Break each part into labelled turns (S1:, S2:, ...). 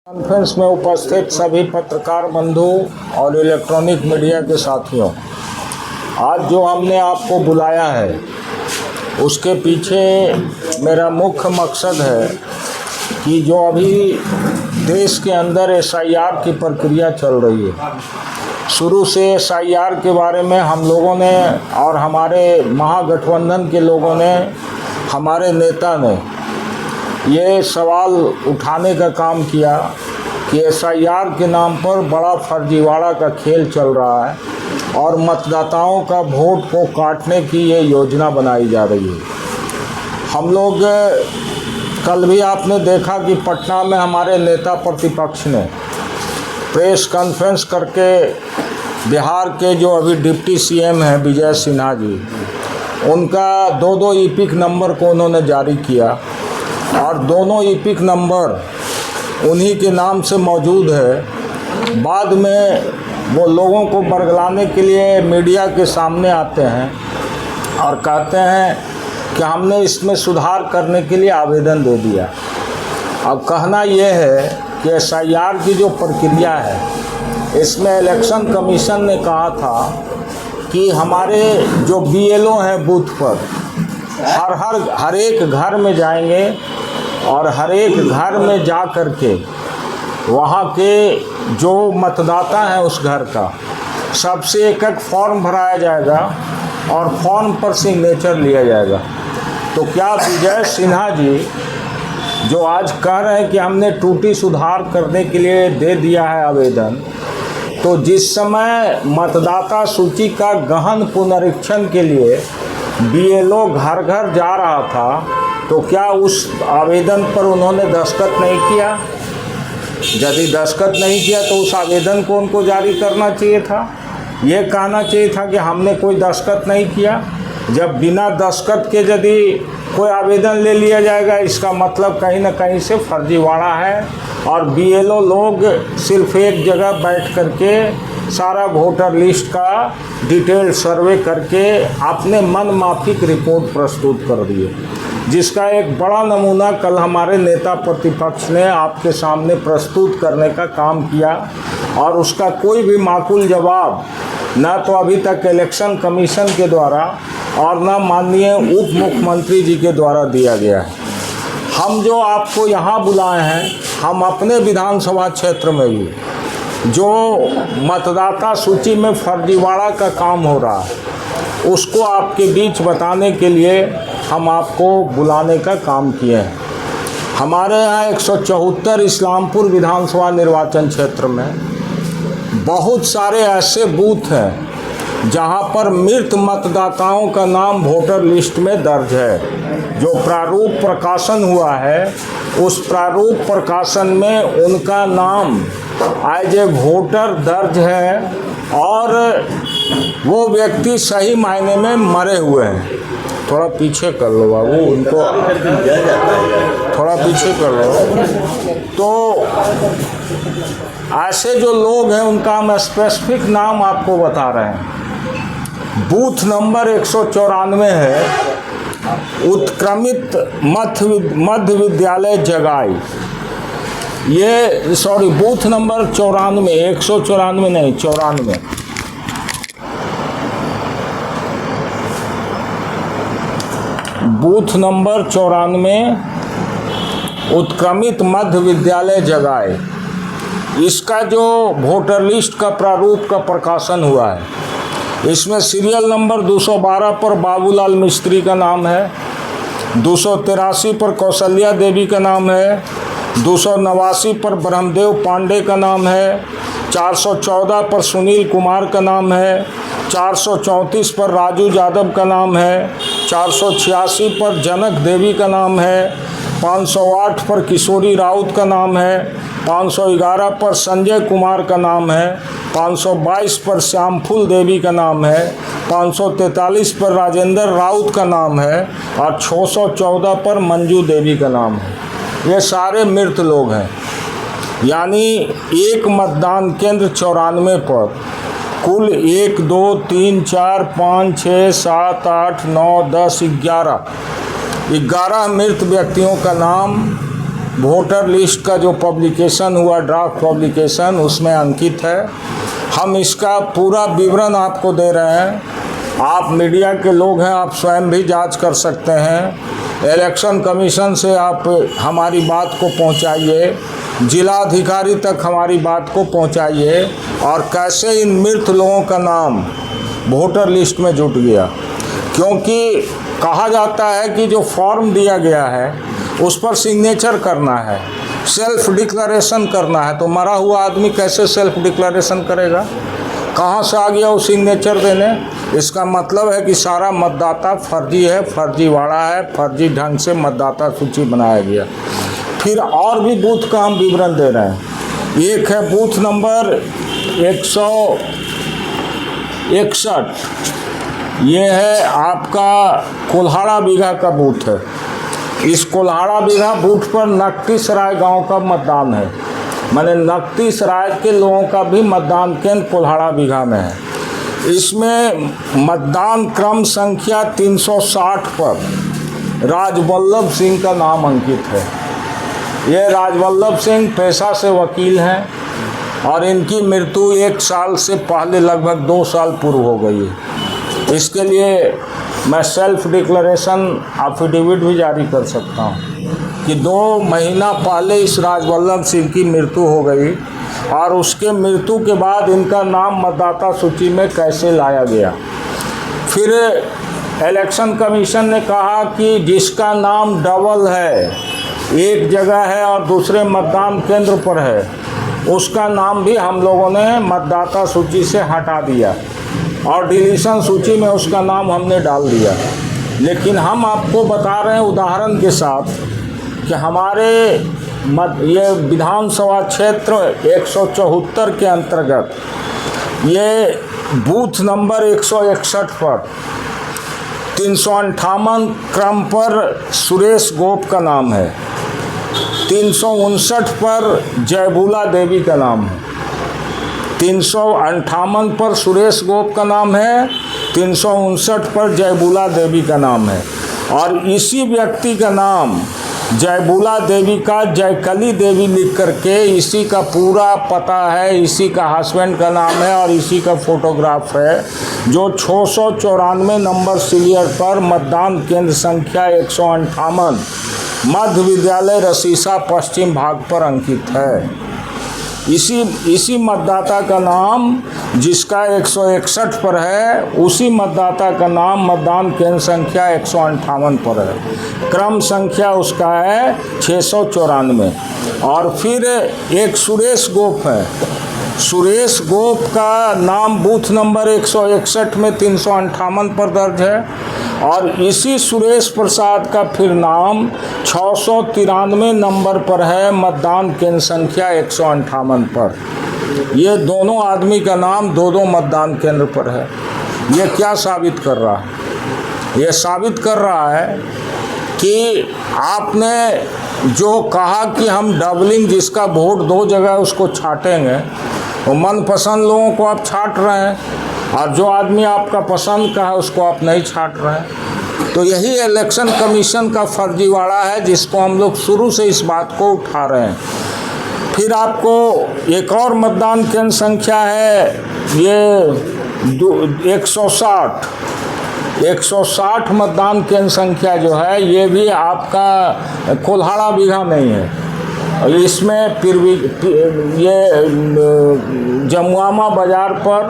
S1: Conference में उपस्थित सभी पत्रकार बंधु और इलेक्ट्रॉनिक मीडिया के साथियों, आज जो हमने आपको बुलाया है उसके पीछे मेरा मुख्य मकसद है कि जो अभी देश के अंदर एसआईआर की प्रक्रिया चल रही है, शुरू से एसआईआर के बारे में हम लोगों ने और हमारे महागठबंधन के लोगों ने, हमारे नेता ने ये सवाल उठाने का काम किया कि एसआईआर के नाम पर बड़ा फर्जीवाड़ा का खेल चल रहा है और मतदाताओं का वोट को काटने की ये योजना बनाई जा रही है। हम लोग कल भी आपने देखा कि पटना में हमारे नेता प्रतिपक्ष ने प्रेस कॉन्फ्रेंस करके बिहार के जो अभी डिप्टी सीएम हैं विजय सिन्हा जी, उनका दो ईपिक नंबर को उन्होंने जारी किया और दोनों ईपिक नंबर उन्हीं के नाम से मौजूद है। बाद में वो लोगों को बरगलाने के लिए मीडिया के सामने आते हैं और कहते हैं कि हमने इसमें सुधार करने के लिए आवेदन दे दिया। अब कहना यह है कि एसआईआर की जो प्रक्रिया है, इसमें इलेक्शन कमीशन ने कहा था कि हमारे जो बीएलओ हैं बूथ पर हर एक घर में जाएंगे और हर एक घर में जा कर के वहाँ के जो मतदाता हैं उस घर का सबसे एक फॉर्म भराया जाएगा और फॉर्म पर सिग्नेचर लिया जाएगा। तो क्या विजय सिन्हा जी जो आज कह रहे हैं कि हमने त्रुटि सुधार करने के लिए दे दिया है आवेदन, तो जिस समय मतदाता सूची का गहन पुनरीक्षण के लिए बीएलओ घर घर जा रहा था, तो क्या उस आवेदन पर उन्होंने दस्तखत नहीं किया? यदि दस्तखत नहीं किया तो उस आवेदन को उनको जारी करना चाहिए था। ये कहना चाहिए था कि हमने कोई दस्तखत नहीं किया। जब बिना दस्तखत के यदि कोई आवेदन ले लिया जाएगा, इसका मतलब कहीं ना कहीं से फर्जीवाड़ा है और बीएलओ लोग सिर्फ एक जगह बैठ करके सारा वोटर लिस्ट का डिटेल सर्वे करके अपने मन माफिक रिपोर्ट प्रस्तुत कर दिए, जिसका एक बड़ा नमूना कल हमारे नेता प्रतिपक्ष ने आपके सामने प्रस्तुत करने का काम किया और उसका कोई भी माकूल जवाब ना तो अभी तक इलेक्शन कमीशन के द्वारा और ना माननीय उप मुख्यमंत्री जी के द्वारा दिया गया है। हम जो आपको यहाँ बुलाए हैं, हम अपने विधानसभा क्षेत्र में भी जो मतदाता सूची में फर्जीवाड़ा का काम हो रहा है उसको आपके बीच बताने के लिए हम आपको बुलाने का काम किए हैं। हमारे यहाँ 174 इस्लामपुर विधानसभा निर्वाचन क्षेत्र में बहुत सारे ऐसे बूथ हैं जहाँ पर मृत मतदाताओं का नाम वोटर लिस्ट में दर्ज है। जो प्रारूप प्रकाशन हुआ है उस प्रारूप प्रकाशन में उनका नाम एज ए वोटर दर्ज है और वो व्यक्ति सही मायने में मरे हुए हैं। थोड़ा पीछे कर लो बाबू, उनको थोड़ा पीछे कर लो। तो ऐसे जो लोग हैं उनका हम स्पेसिफिक नाम आपको बता रहे हैं। बूथ नंबर 194 है उत्क्रमित मध्य विद्यालय जगाई। ये सॉरी बूथ नंबर 94, 194 नहीं 94। बूथ नंबर 94 उत्क्रमित मध्य विद्यालय जगाए। इसका जो वोटर लिस्ट का प्रारूप का प्रकाशन हुआ है, इसमें सीरियल नंबर 212 पर बाबूलाल मिस्त्री का नाम है, 283 पर कौशल्या देवी का नाम है, 289 पर ब्रह्मदेव पांडे का नाम है, 414 पर सुनील कुमार का नाम है, 434 पर राजू यादव का नाम है, 486 पर जनक देवी का नाम है, 508 पर किशोरी राउत का नाम है, 511 पर संजय कुमार का नाम है, 522 पर श्यामफूल देवी का नाम है, 543 पर राजेंद्र राउत का नाम है और 614 पर मंजू देवी का नाम है। ये सारे मृत लोग हैं। यानी एक मतदान केंद्र 94 पर कुल 1 2 3 4 5 6 7 8 9 10 11 मृत व्यक्तियों का नाम वोटर लिस्ट का जो पब्लिकेशन हुआ, ड्राफ्ट पब्लिकेशन, उसमें अंकित है। हम इसका पूरा विवरण आपको दे रहे हैं। आप मीडिया के लोग हैं, आप स्वयं भी जांच कर सकते हैं। इलेक्शन कमीशन से आप हमारी बात को पहुंचाइए, जिलाधिकारी तक हमारी बात को पहुंचाइए, और कैसे इन मृत लोगों का नाम वोटर लिस्ट में जुट गया। क्योंकि कहा जाता है कि जो फॉर्म दिया गया है उस पर सिग्नेचर करना है, सेल्फ डिक्लेरेशन करना है। तो मरा हुआ आदमी कैसे सेल्फ डिक्लेरेशन करेगा? कहाँ से आ गया वो सिग्नेचर देने? इसका मतलब है कि सारा मतदाता फर्जी है, फर्जीवाड़ा है, फर्जी ढंग से मतदाता सूची बनाया गया। फिर और भी बूथ का हम विवरण दे रहे हैं। एक है बूथ नंबर 161, ये है आपका कोल्हाड़ा बीघा का बूथ है। इस कोल्हाड़ा बीघा बूथ पर नकटी सराय गांव का मतदान है, माने नकटी सराय के लोगों का भी मतदान केंद्र कोल्हाड़ा बीघा में है। इसमें मतदान क्रम संख्या 360 पर राजवल्लभ सिंह का नाम अंकित है। ये राजवल्लभ सिंह पेशा से वकील हैं और इनकी मृत्यु 1 साल से पहले लगभग 2 साल पूर्व हो गई है। इसके लिए मैं सेल्फ डिक्लेरेशन एफिडेविट भी जारी कर सकता हूँ कि 2 महीना पहले इस राजवल्लभ सिंह की मृत्यु हो गई और उसके मृत्यु के बाद इनका नाम मतदाता सूची में कैसे लाया गया। फिर इलेक्शन कमीशन ने कहा कि जिसका नाम डबल है, एक जगह है और दूसरे मतदान केंद्र पर है, उसका नाम भी हम लोगों ने मतदाता सूची से हटा दिया और डिलीशन सूची में उसका नाम हमने डाल दिया। लेकिन हम आपको बता रहे हैं उदाहरण के साथ कि हमारे ये विधानसभा क्षेत्र 174 के अंतर्गत ये बूथ नंबर 161 पर 358 क्रम पर सुरेश गोप का नाम है, 359 पर जयबूला देवी का नाम है, 358 पर सुरेश गोप का नाम है, 359 पर जयबूला देवी का नाम है। और इसी व्यक्ति का नाम जयबूला देवी का जयकली देवी लिख करके इसी का पूरा पता है, इसी का हस्बैंड का नाम है और इसी का फोटोग्राफ है, जो 694 नंबर सीरियल पर मतदान केंद्र संख्या 158 मध्य विद्यालय रसीसा पश्चिम भाग पर अंकित है। इसी मतदाता का नाम जिसका 161 पर है, उसी मतदाता का नाम मतदान केंद्र संख्या 158 पर है। क्रम संख्या उसका है 694। और फिर एक सुरेश गोप है, सुरेश गोप का नाम बूथ नंबर 161 में 358 पर दर्ज है और इसी सुरेश प्रसाद का फिर नाम 693 नंबर पर है मतदान केंद्र संख्या 158 पर। ये दोनों आदमी का नाम 2 मतदान केंद्र पर है। ये क्या साबित कर रहा है? ये साबित कर रहा है कि आपने जो कहा कि हम डबलिंग, जिसका वोट 2 जगह उसको छाटेंगे, वो मनपसंद लोगों को आप छाट रहे हैं और जो आदमी आपका पसंद का है उसको आप नहीं छाट रहे हैं। तो यही इलेक्शन कमीशन का फर्जीवाड़ा है, जिसको हम लोग शुरू से इस बात को उठा रहे हैं। फिर आपको एक और मतदान केंद्र संख्या है, ये 160 मतदान केंद्र संख्या जो है, ये भी आपका कोल्हाड़ा बीघा में ही है। इसमें ये जमुआमा बाज़ार पर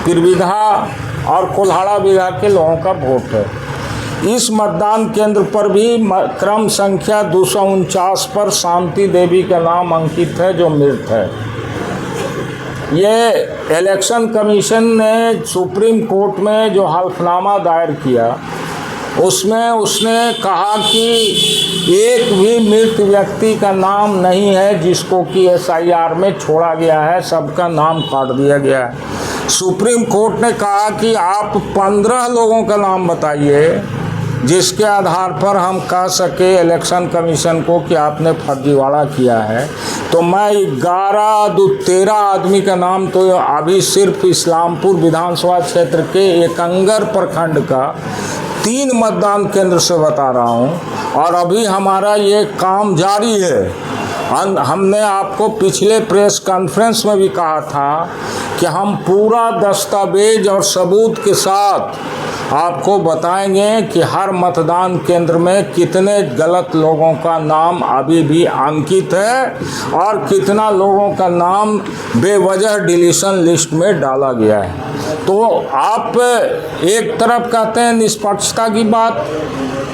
S1: पिरविधा और कोल्हाड़ा बीघा के लोगों का वोट है। इस मतदान केंद्र पर भी क्रम संख्या 249 पर शांति देवी का नाम अंकित है, जो मृत है। ये इलेक्शन कमीशन ने सुप्रीम कोर्ट में जो हल्फनामा दायर किया, उसमें उसने कहा कि एक भी मृत व्यक्ति का नाम नहीं है जिसको कि SIR में छोड़ा गया है, सबका नाम काट दिया गया है। सुप्रीम कोर्ट ने कहा कि आप 15 लोगों का नाम बताइए जिसके आधार पर हम कह सके इलेक्शन कमीशन को कि आपने फर्जीवाड़ा किया है। तो मैं 13 आदमी का नाम तो अभी सिर्फ इस्लामपुर विधानसभा क्षेत्र के एकंगर प्रखंड का 3 मतदान केंद्र से बता रहा हूं और अभी हमारा ये काम जारी है हमने आपको पिछले प्रेस कॉन्फ्रेंस में भी कहा था कि हम पूरा दस्तावेज और सबूत के साथ आपको बताएंगे कि हर मतदान केंद्र में कितने गलत लोगों का नाम अभी भी अंकित है और कितना लोगों का नाम बेवजह डिलीशन लिस्ट में डाला गया है। तो आप एक तरफ कहते हैं निष्पक्षता की बात,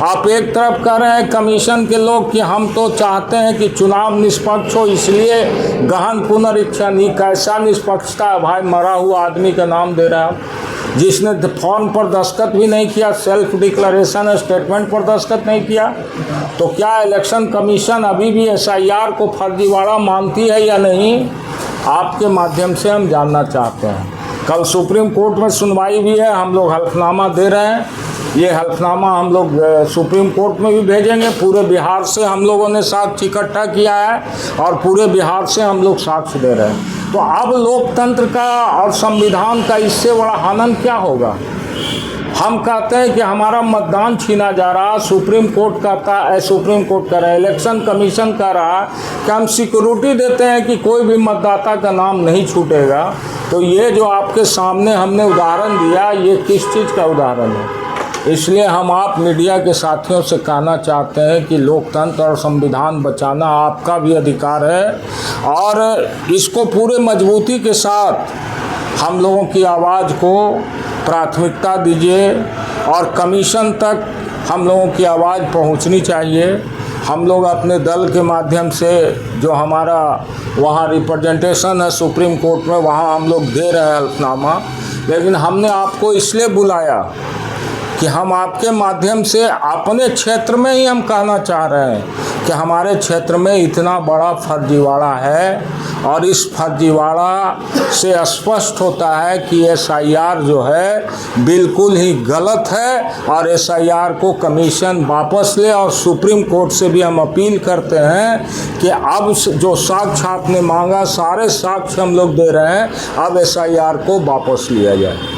S1: आप एक तरफ कह रहे हैं कमीशन के लोग कि हम तो चाहते हैं कि चुनाव निष्पक्ष हो, इसलिए गहन पुनरीक्षा नहीं। कैसा निष्पक्षता है भाई? मरा हुआ आदमी का नाम दे रहा है जिसने फॉर्म पर दस्तखत भी नहीं किया, सेल्फ डिक्लेरेशन स्टेटमेंट पर दस्तखत नहीं किया। तो क्या इलेक्शन कमीशन अभी भी SIR को फर्जीवाड़ा मानती है या नहीं? आपके माध्यम से हम जानना चाहते हैं। कल सुप्रीम कोर्ट में सुनवाई भी है, हम लोग हल्फनामा दे रहे हैं। ये हल्फनामा हम लोग सुप्रीम कोर्ट में भी भेजेंगे। पूरे बिहार से हम लोगों ने साक्ष्य इकट्ठा किया है और पूरे बिहार से हम लोग साक्ष्य दे रहे हैं। तो अब लोकतंत्र का और संविधान का इससे बड़ा हनन क्या होगा? हम कहते हैं कि हमारा मतदान छीना जा रहा, सुप्रीम कोर्ट कहता है, सुप्रीम कोर्ट कह रहा है, इलेक्शन कमीशन कह रहा है कि हम सिक्योरिटी देते हैं कि कोई भी मतदाता का नाम नहीं छूटेगा। तो ये जो आपके सामने हमने उदाहरण दिया, ये किस चीज़ का उदाहरण है? इसलिए हम आप मीडिया के साथियों से कहना चाहते हैं कि लोकतंत्र और संविधान बचाना आपका भी अधिकार है और इसको पूरे मजबूती के साथ हम लोगों की आवाज़ को प्राथमिकता दीजिए और कमीशन तक हम लोगों की आवाज़ पहुंचनी चाहिए। हम लोग अपने दल के माध्यम से जो हमारा वहाँ रिप्रेजेंटेशन है सुप्रीम कोर्ट में, वहाँ हम लोग दे रहे हैं हल्फनामा। लेकिन हमने आपको इसलिए बुलाया कि हम आपके माध्यम से अपने क्षेत्र में ही हम कहना चाह रहे हैं कि हमारे क्षेत्र में इतना बड़ा फर्जीवाड़ा है और इस फर्जीवाड़ा से स्पष्ट होता है कि SIR जो है बिल्कुल ही गलत है और SIR को कमीशन वापस ले। और सुप्रीम कोर्ट से भी हम अपील करते हैं कि अब जो साक्ष्य आपने मांगा, सारे साक्ष्य हम लोग दे रहे हैं, अब SIR को वापस लिया जाए।